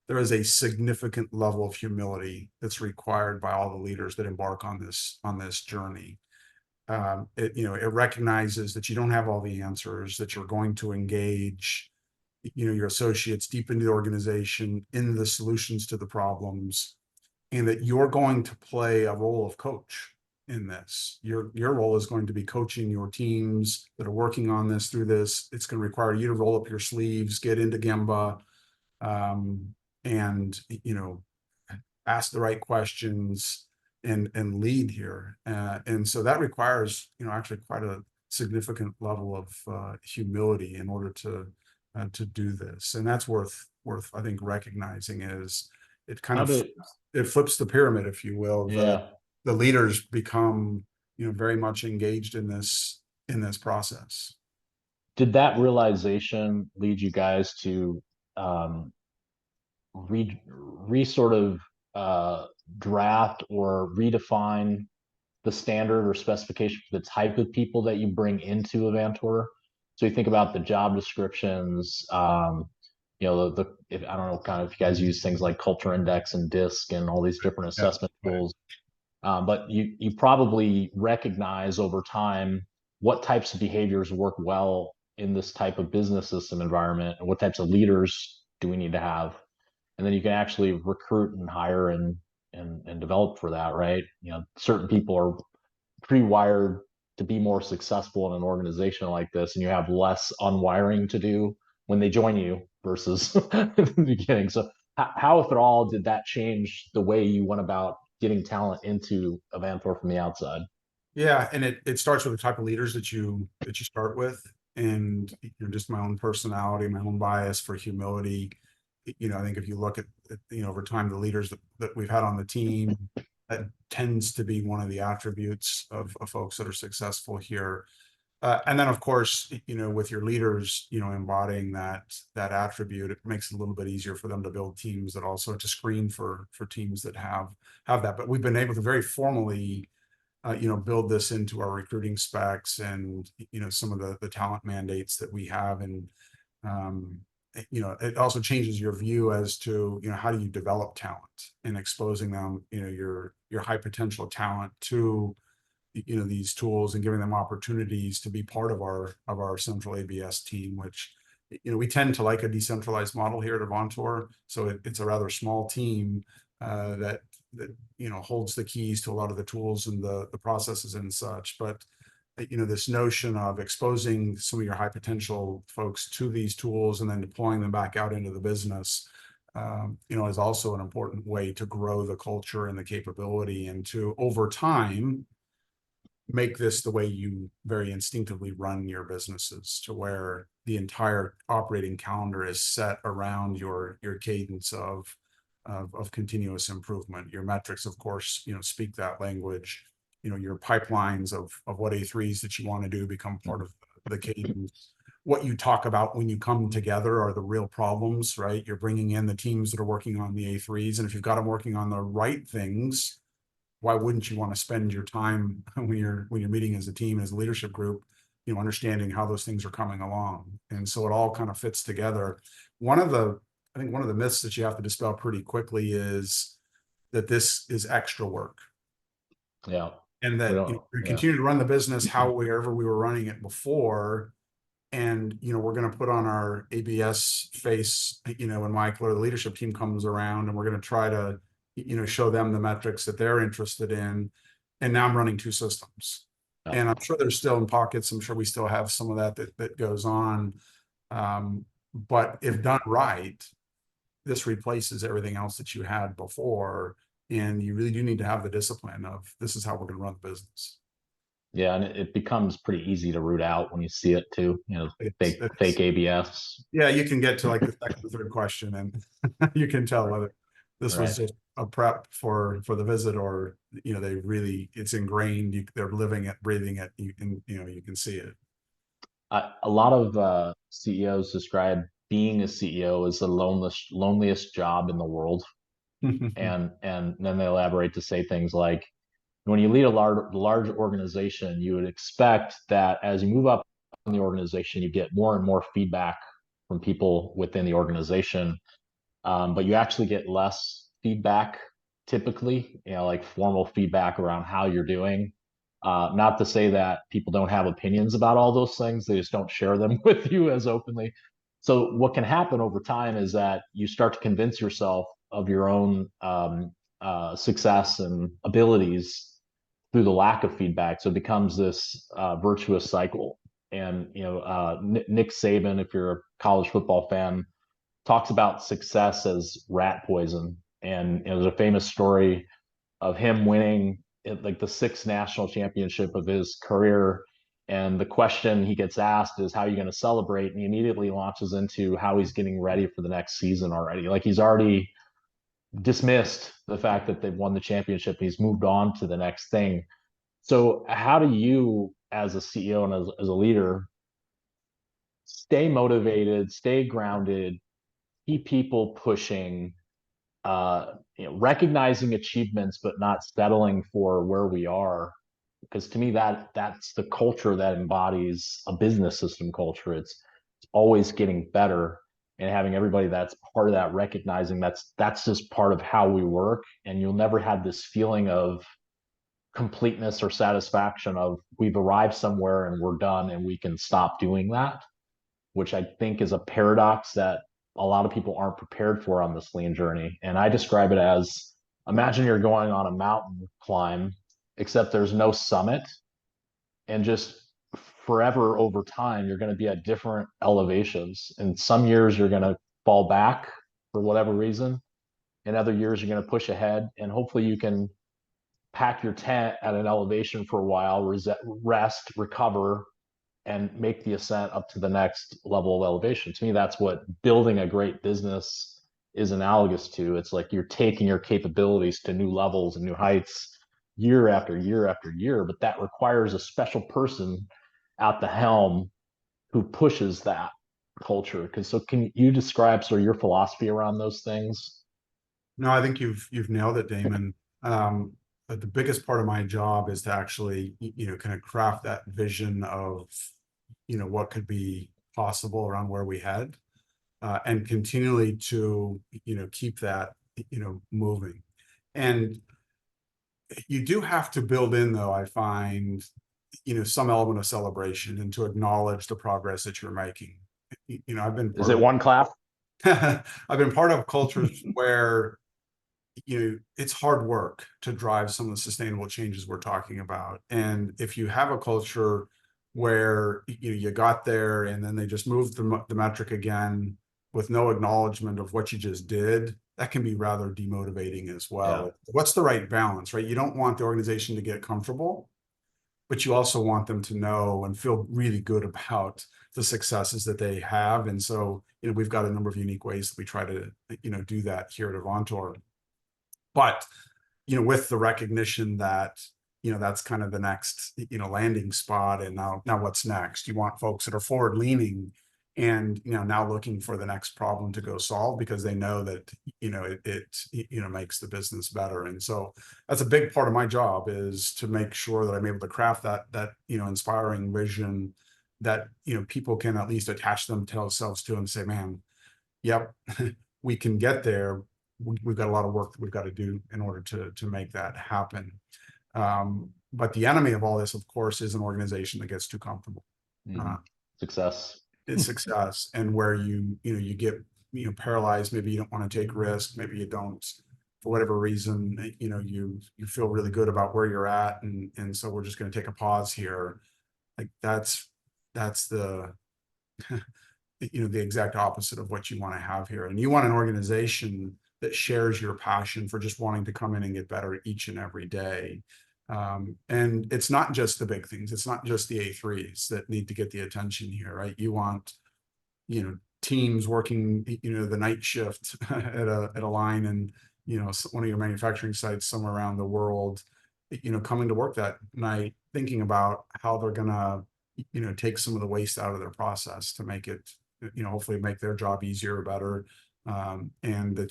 there is a significant level of humility that's required by all the leaders that embark on this journey. It recognizes that you don't have all the answers, that you're going to engage your associates deep into the organization, in the solutions to the problems, and that you're going to play a role of coach in this. Your role is going to be coaching your teams that are working on this through this. It's going to require you to roll up your sleeves, get into Gemba, and ask the right questions and lead here. And so that requires actually quite a significant level of humility in order to do this. And that's worth I think recognizing. Is it kind How of did it flips the pyramid, if you will. Yeah. The leaders become very much engaged in this process. Did that realization lead you guys to um, re sort of draft or redefine the standard or specification for the type of people that you bring into Avantor? So you think about the job descriptions, if, I don't know, kind of if you guys use things like Culture Index and DISC and all these different Yeah. assessment tools, but you probably recognize over time what types of behaviors work well in this type of business system environment, and what types of leaders do we need to have, and then you can actually recruit and hire and develop for that, right? Certain people are pre-wired to be more successful in an organization like this, and you have less unwiring to do when they join you versus in the beginning. So how, if at all, did that change the way you went about getting talent into Avantor from the outside? Yeah, and it starts with the type of leaders that you start with, and just my own personality, my own bias for humility. I think if you look at over time, the leaders that we've had on the team, that tends to be one of the attributes of folks that are successful here. And then, of course, with your leaders, embodying that attribute, it makes it a little bit easier for them to build teams that also to screen for teams that have that. But we've been able to very formally build this into our recruiting specs and some of the talent mandates that we have. And it also changes your view as to how do you develop talent, and exposing them your high potential talent to these tools, and giving them opportunities to be part of our central ABS team, which we tend to like a decentralized model here at Avantor. So it's a rather small team that holds the keys to a lot of the tools and the processes and such. But this notion of exposing some of your high potential folks to these tools and then deploying them back out into the business, is also an important way to grow the culture and the capability, and to over time make this the way you very instinctively run your businesses, to where the entire operating calendar is set around your cadence of continuous improvement. Your metrics, of course, speak that language. Your pipelines of what A3s that you want to do become part of the cadence. what you talk about when you come together are the real problems, right? You're bringing in the teams that are working on the A3s, and if you've got them working on the right things, why wouldn't you want to spend your time when you're meeting as a team, as a leadership group, understanding how those things are coming along? And so it all kind of fits together. I think one of the myths that you have to dispel pretty quickly is that this is extra work, Yeah. and We that don't, we yeah. continue to run the business however we were running it before. And we're going to put on our ABS face, when Mike or the leadership team comes around, and we're going to try to show them the metrics that they're interested in. And now I'm running two systems, Yeah. and I'm sure there's still in pockets, I'm sure we still have some of that goes on. But if done right, this replaces everything else that you had before, and you really do need to have the discipline of, this is how we're going to run the business. Yeah, and it becomes pretty easy to root out when you see it too. Fake ABS. Yeah, you can get to like the second or third question, and you can tell whether this was Right. just a prep for the visit, or they really, it's ingrained. They're living it, breathing it. You can see it. A lot of CEOs describe being a CEO as the loneliest job in the world, and then they elaborate to say things like, when you lead a large organization, you would expect that as you move up in the organization, you get more and more feedback from people within the organization, but you actually get less feedback typically, like formal feedback around how you're doing. Not to say that people don't have opinions about all those things, they just don't share them with you as openly. So what can happen over time is that you start to convince yourself of your own success and abilities through the lack of feedback. So it becomes this virtuous cycle. And Nick Saban, if you're a college football fan, talks about success as rat poison. And there's a famous story of him winning like the sixth national championship of his career. And the question he gets asked is, how are you going to celebrate? And he immediately launches into how he's getting ready for the next season already. Like he's already dismissed the fact that they've won the championship. He's moved on to the next thing. So how do you, as a CEO and as a leader, stay motivated, stay grounded, keep people pushing, recognizing achievements, but not settling for where we are? Because to me, that's the culture that embodies a business system culture. It's always getting better, and having everybody that's part of that recognizing that's just part of how we work, and you'll never have this feeling of completeness or satisfaction of we've arrived somewhere and we're done and we can stop doing that, which I think is a paradox that a lot of people aren't prepared for on this lean journey. And I describe it as, imagine you're going on a mountain climb, except there's no summit, and just forever over time, you're going to be at different elevations. And some years you're going to fall back for whatever reason. In other years, you're going to push ahead, and hopefully you can pack your tent at an elevation for a while, rest, recover, and make the ascent up to the next level of elevation. To me, that's what building a great business is analogous to. It's like you're taking your capabilities to new levels and new heights year after year after year, but that requires a special person at the helm who pushes that culture. So can you describe sort of your philosophy around those things? No, I think you've nailed it, Damon. But the biggest part of my job is to actually, kind of craft that vision of, what could be possible around where we head, and continually to, keep that, moving. And you do have to build in, though, I find, some element of celebration and to acknowledge the progress that you're making. I've been Is it one clap? I've been part of cultures where it's hard work to drive some of the sustainable changes we're talking about. And if you have a culture where you got there and then they just moved the metric again with no acknowledgement of what you just did, that can be rather demotivating as well. Yeah. What's the right balance, right? You don't want the organization to get comfortable, but you also want them to know and feel really good about the successes that they have. And so, we've got a number of unique ways that we try to, do that here at Avantor. But, with the recognition that that's kind of the next, landing spot. And now what's next? You want folks that are forward leaning and, now looking for the next problem to go solve because they know that, it makes the business better. And so that's a big part of my job, is to make sure that I'm able to craft that, inspiring vision that, people can at least attach themselves to and say, man, yep, we can get there. We've got a lot of work that we've got to do in order to make that happen. But the enemy of all this, of course, is an organization that gets too comfortable. Success. It's success, and where you get paralyzed. Maybe you don't want to take risk. Maybe you don't, for whatever reason. You feel really good about where you're at, and so we're just going to take a pause here. Like that's the the exact opposite of what you want to have here. And you want an organization that shares your passion for just wanting to come in and get better each and every day. And it's not just the big things. It's not just the A3s that need to get the attention here, right? You want, teams working, the night shift at a line and, one of your manufacturing sites somewhere around the world, coming to work that night, thinking about how they're going to, take some of the waste out of their process to make it, hopefully make their job easier or better. And that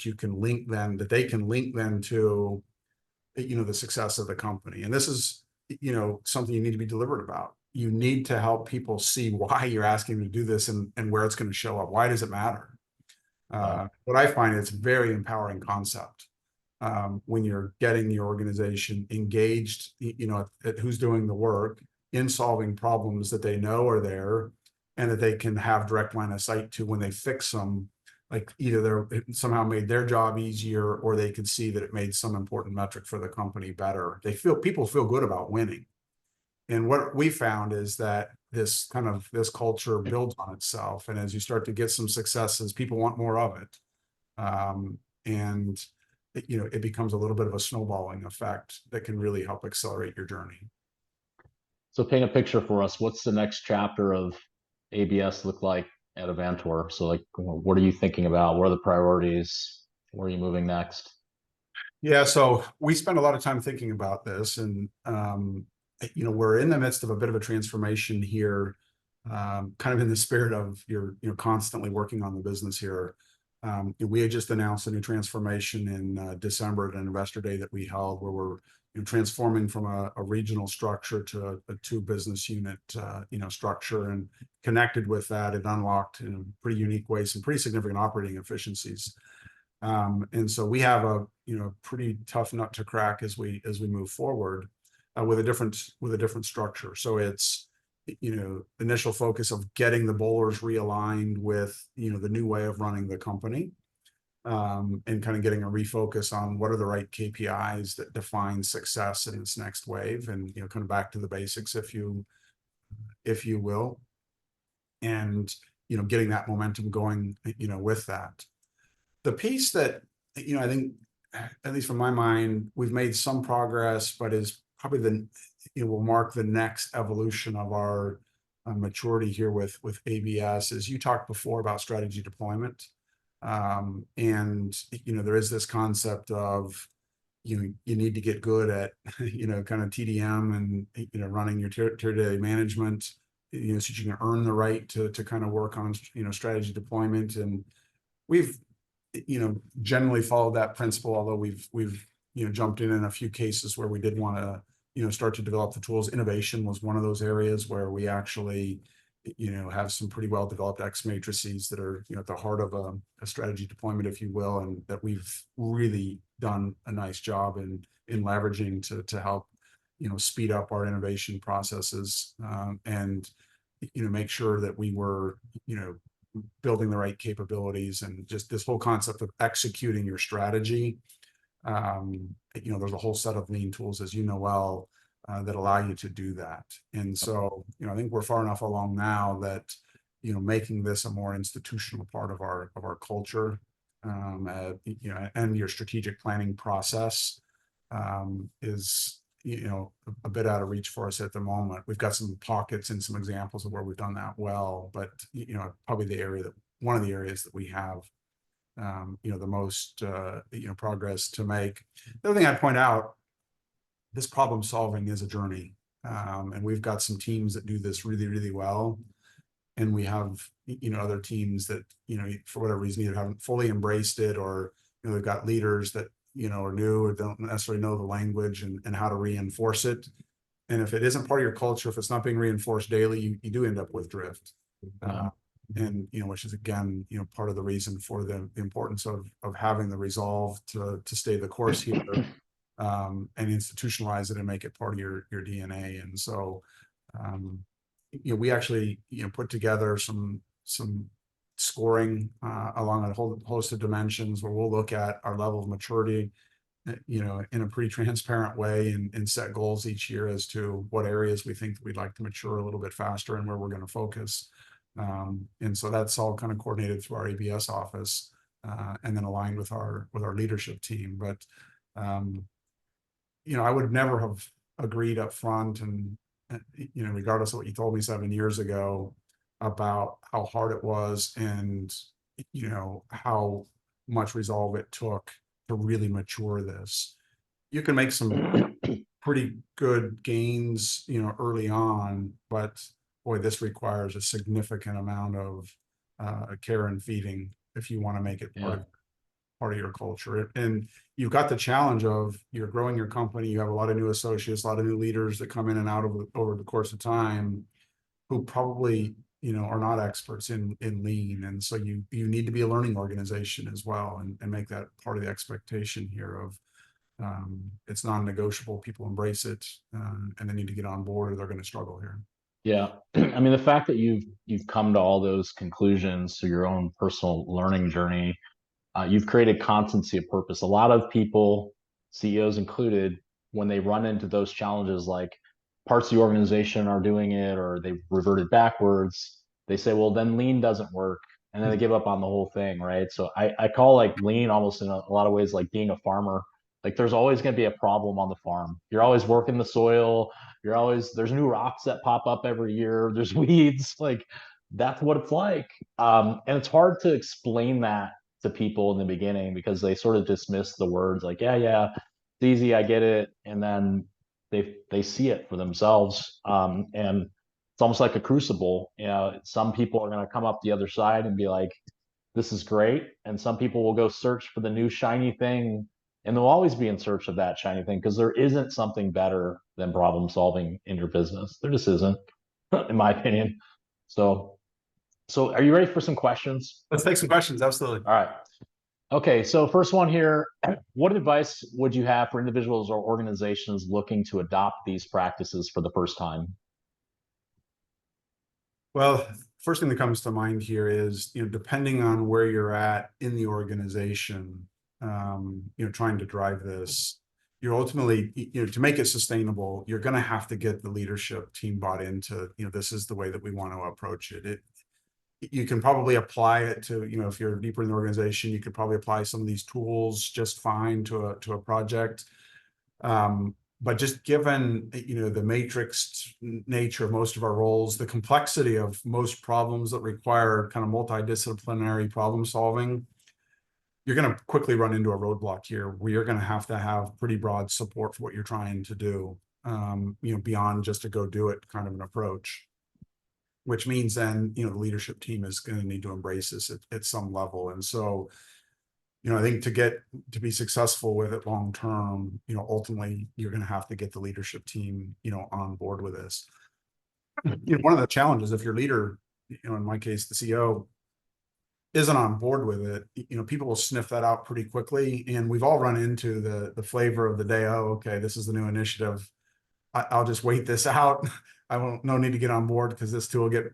they can link them to, the success of the company. And this is, something you need to be deliberate about. You need to help people see why you're asking them to do this and where it's going to show up. Why does it matter? What I find, it's a very empowering concept. When you're getting your organization engaged, at who's doing the work in solving problems that they know are there and that they can have direct line of sight to when they fix them. Like either it somehow made their job easier, or they could see that it made some important metric for the company better. People feel good about winning. And what we found is that this culture builds on itself. And as you start to get some successes, people want more of it. And it becomes a little bit of a snowballing effect that can really help accelerate your journey. So paint a picture for us. What's the next chapter of ABS look like at Avantor? So like, what are you thinking about? What are the priorities? Where are you moving next? Yeah, so we spend a lot of time thinking about this, and we're in the midst of a bit of a transformation here, kind of in the spirit of you're constantly working on the business here. We had just announced a new transformation in December at an investor day that we held, where we're transforming from a regional structure to a two business unit structure, and connected with that, it unlocked in pretty unique ways some pretty significant operating efficiencies. And so we have a pretty tough nut to crack as we move forward with a different structure. So it's initial focus of getting the bowlers realigned with the new way of running the company, and kind of getting a refocus on what are the right KPIs that define success in this next wave, and kind of back to the basics, if you will, and getting that momentum going with that. The piece that I think, at least from my mind, we've made some progress, but is probably will mark the next evolution of our maturity here with ABS, is you talked before about strategy deployment. And there is this concept of you need to get good at kind of TDM and running your day management, so you can earn the right to kind of work on strategy deployment. And we've generally followed that principle, although we've jumped in a few cases where we did want to start to develop the tools. Innovation was one of those areas where we actually have some pretty well developed X matrices that are at the heart of a strategy deployment, if you will, and that we've really done a nice job in leveraging to help speed up our innovation processes, and make sure that we were building the right capabilities, and just this whole concept of executing your strategy. There's a whole set of lean tools, as you know well, that allow you to do that. And so, I think we're far enough along now that, making this a more institutional part of our culture, and your strategic planning process, is, a bit out of reach for us at the moment. We've got some pockets and some examples of where we've done that well, but, probably one of the areas that we have, the most, progress to make. The other thing I'd point out this problem solving is a journey. And we've got some teams that do this really, really well. And we have, other teams that, for whatever reason, either haven't fully embraced it, or, they've got leaders that, are new or don't necessarily know the language and how to reinforce it. And if it isn't part of your culture, if it's not being reinforced daily, you do end up with drift. And, which is, again, part of the reason for the importance of having the resolve to stay the course here, and institutionalize it and make it part of your DNA. And so, we actually, put together some scoring along a whole host of dimensions, where we'll look at our level of maturity, in a pretty transparent way, and set goals each year as to what areas we think we'd like to mature a little bit faster and where we're going to focus. And so that's all kind of coordinated through our ABS office, and then aligned with our leadership team. But I would never have agreed up front, and regardless of what you told me 7 years ago about how hard it was, and how much resolve it took to really mature this. You can make some pretty good gains, early on, but boy, this requires a significant amount of care and feeding if you want to make it part of your culture. And you've got the challenge of, you're growing your company, you have a lot of new associates, a lot of new leaders that come in and out over the course of time, who probably, are not experts in lean. And so you need to be a learning organization as well, and make that part of the expectation here of, it's non-negotiable, people embrace it, and they need to get on board, or they're going to struggle here. Yeah. I mean, the fact that you've come to all those conclusions through your own personal learning journey, you've created constancy of purpose. A lot of people, CEOs included, when they run into those challenges, like parts of the organization are doing it, or they reverted backwards, they say, well, then lean doesn't work. And then they give up on the whole thing, right? So I call like lean almost in a lot of ways like being a farmer. Like there's always going to be a problem on the farm. You're always working the soil. There's new rocks that pop up every year. There's weeds. Like that's what it's like. And it's hard to explain that to people in the beginning, because they sort of dismiss the words like, yeah, it's easy, I get it. And then they see it for themselves. And it's almost like a crucible. Some people are going to come up the other side and be like, this is great. And some people will go search for the new shiny thing, and they'll always be in search of that shiny thing, because there isn't something better than problem solving in your business. There just isn't, in my opinion. So are you ready for some questions? Let's take some questions. Absolutely. All right. Okay, so first one here, what advice would you have for individuals or organizations looking to adopt these practices for the first time? Well, first thing that comes to mind here is, depending on where you're at in the organization, trying to drive this, you're ultimately, to make it sustainable, you're going to have to get the leadership team bought into, this is the way that we want to approach it. You can probably apply it to, if you're deeper in the organization, you could probably apply some of these tools just fine to a project. But just given, the matrix nature of most of our roles, the complexity of most problems that require kind of multidisciplinary problem solving, you're going to quickly run into a roadblock here, where you're going to have pretty broad support for what you're trying to do, beyond just a go do it kind of an approach. Which means then, the leadership team is going to need to embrace this at some level. And so, I think to be successful with it long term, ultimately you're going to have to get the leadership team, on board with this. One of the challenges, if your leader, in my case, the CEO, isn't on board with it, people will sniff that out pretty quickly. And we've all run into the flavor of the day. Oh, okay, this is the new initiative. I'll just wait this out. No need to get on board, because this too will get,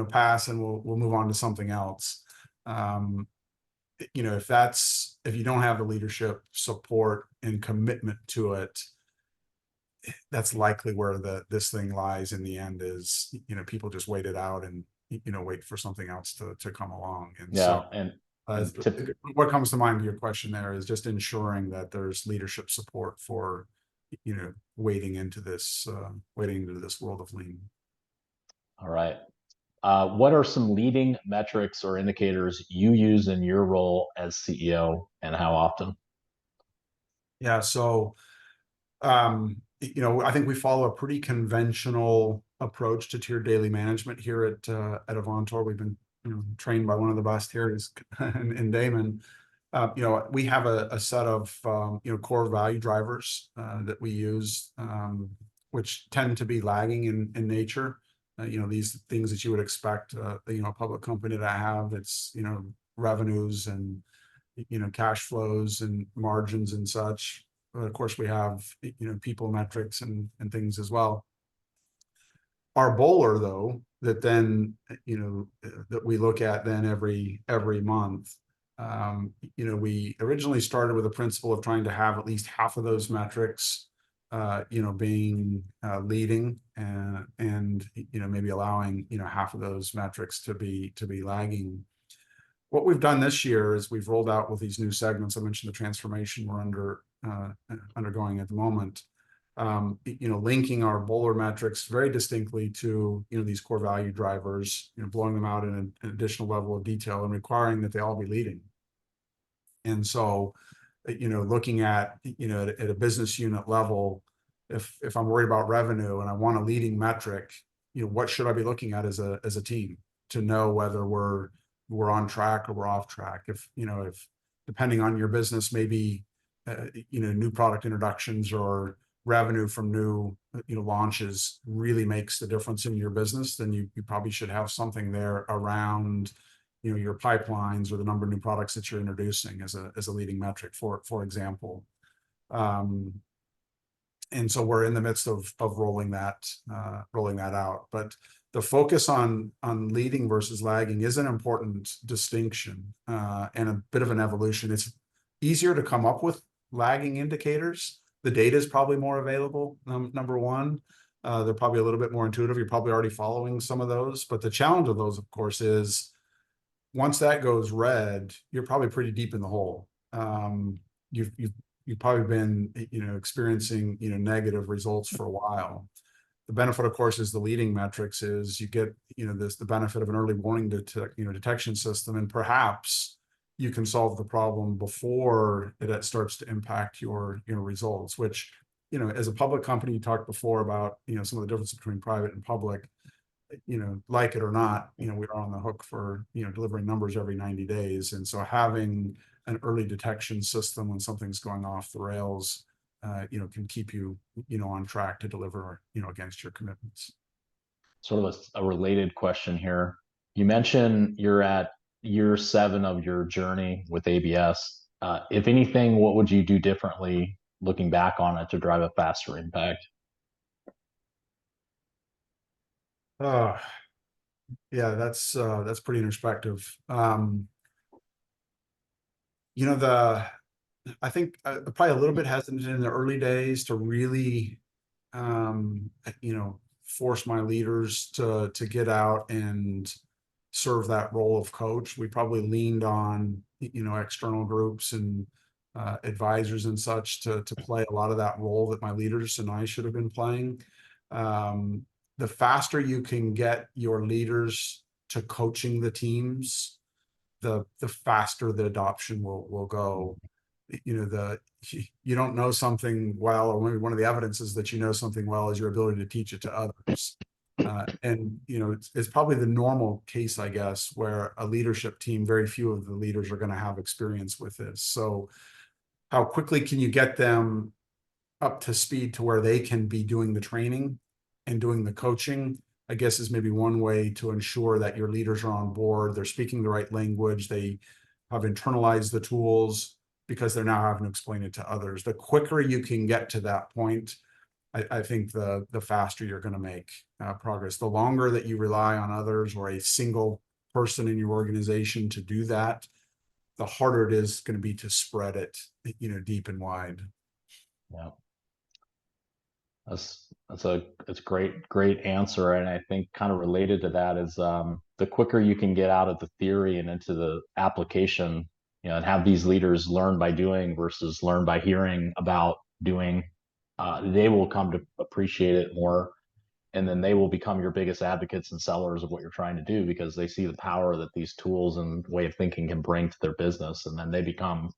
pass, and we'll move on to something else. If you don't have the leadership support and commitment to it, that's likely where this thing lies in the end, is, people just wait it out and, wait for something else to come along. And Yeah. What comes to mind to your question there is just ensuring that there's leadership support for, wading into this world of lean. All right. What are some leading metrics or indicators you use in your role as CEO, and how often? Yeah. So, I think we follow a pretty conventional approach to tiered daily management here at Avantor. We've been trained by one of the best here in Damon. We have a set of core value drivers that we use, which tend to be lagging in nature. These things that you would expect a public company to have. It's revenues and cash flows and margins and such. But of course, we have people metrics and things as well. Our bowler, though, that then that we look at then every month. We originally started with a principle of trying to have at least half of those metrics, being leading, and maybe allowing half of those metrics to be lagging. What we've done this year is we've rolled out with these new segments. I mentioned the transformation we're undergoing at the moment. Linking our bowler metrics very distinctly to these core value drivers, blowing them out in an additional level of detail and requiring that they all be leading. And so, looking at at a business unit level, if I'm worried about revenue and I want a leading metric, what should I be looking at as a team to know whether we're on track or we're off track? If depending on your business, maybe new product introductions or revenue from new launches really makes the difference in your business, then you probably should have something there around your pipelines or the number of new products that you're introducing as a leading metric, for example. And so we're in the midst of rolling that out. But the focus on leading versus lagging is an important distinction and a bit of an evolution. It's easier to come up with lagging indicators. The data is probably more available, number one. They're probably a little bit more intuitive. You're probably already following some of those. But the challenge of those, of course, is once that goes red, you're probably pretty deep in the hole. You've probably been experiencing negative results for a while. The benefit, of course, is the leading metrics is you get the benefit of an early warning detection system, and perhaps you can solve the problem before it starts to impact your results. Which as a public company, you talked before about some of the difference between private and public. Like it or not, we are on the hook for delivering numbers every 90 days, and so having an early detection system when something's going off the rails can keep you on track to deliver against your commitments. Sort of a related question here. You mentioned you're at year 7 of your journey with ABS. If anything, what would you do differently looking back on it to drive a faster impact? Yeah, that's pretty introspective. I think probably a little bit hesitant in the early days to really, force my leaders to get out and serve that role of coach. We probably leaned on, external groups and advisors and such to play a lot of that role that my leaders and I should have been playing. The faster you can get your leaders to coaching the teams, the faster the adoption will go. You don't know something well, or maybe one of the evidences that you know something well is your ability to teach it to others. And it's probably the normal case, I guess, where a leadership team, very few of the leaders are going to have experience with this. So how quickly can you get them up to speed to where they can be doing the training and doing the coaching, I guess, is maybe one way to ensure that your leaders are on board. They're speaking the right language. They have internalized the tools because they're now having to explain it to others. The quicker you can get to that point, I think the faster you're going to make progress. The longer that you rely on others or a single person in your organization to do that, the harder it is going to be to spread it, deep and wide. Yeah. That's a great answer, and I think kind of related to that is the quicker you can get out of the theory and into the application, and have these leaders learn by doing versus learn by hearing about doing, they will come to appreciate it more, and then they will become your biggest advocates and sellers of what you're trying to do because they see the power that these tools and way of thinking can bring to their business, and then they become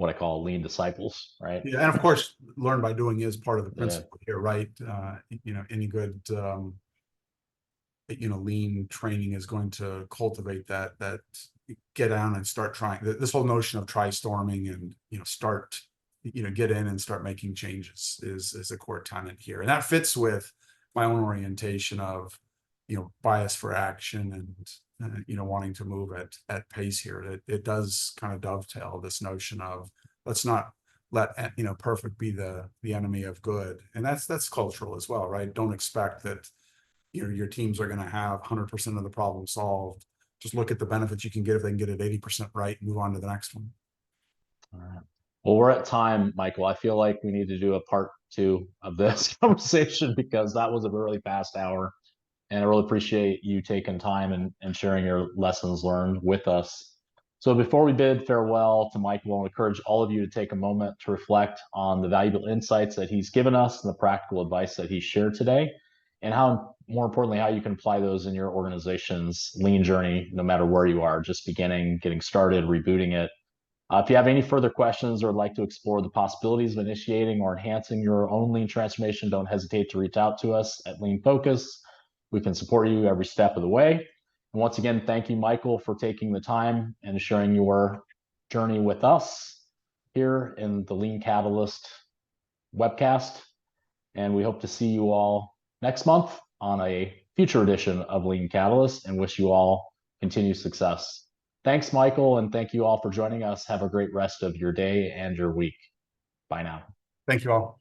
what I call lean disciples, right? Yeah, and of course, learn by doing is part of the Yeah. principle here, right? Any good lean training is going to cultivate that get down and start trying. This whole notion of try storming and start get in and start making changes is a core tenet here, and that fits with my own orientation of bias for action and wanting to move at pace here. It does kind of dovetail this notion of let's not let perfect be the enemy of good, and that's cultural as well, right? Don't expect that your teams are going to have 100% of the problem solved. Just look at the benefits you can get if they can get it 80% right and move on to the next one. All right. Well, we're at time, Michael. I feel like we need to do a part 2 of this conversation because that was a really fast hour. And I really appreciate you taking time and sharing your lessons learned with us. So before we bid farewell to Michael, I want to encourage all of you to take a moment to reflect on the valuable insights that he's given us and the practical advice that he shared today, and how, more importantly, how you can apply those in your organization's lean journey, no matter where you are, just beginning, getting started, rebooting it. If you have any further questions or would like to explore the possibilities of initiating or enhancing your own lean transformation, don't hesitate to reach out to us at Lean Focus. We can support you every step of the way. And once again, thank you, Michael, for taking the time and sharing your journey with us here in the Lean Catalyst webcast. And we hope to see you all next month on a future edition of Lean Catalyst, and wish you all continued success. Thanks, Michael, and thank you all for joining us. Have a great rest of your day and your week. Bye now. Thank you all.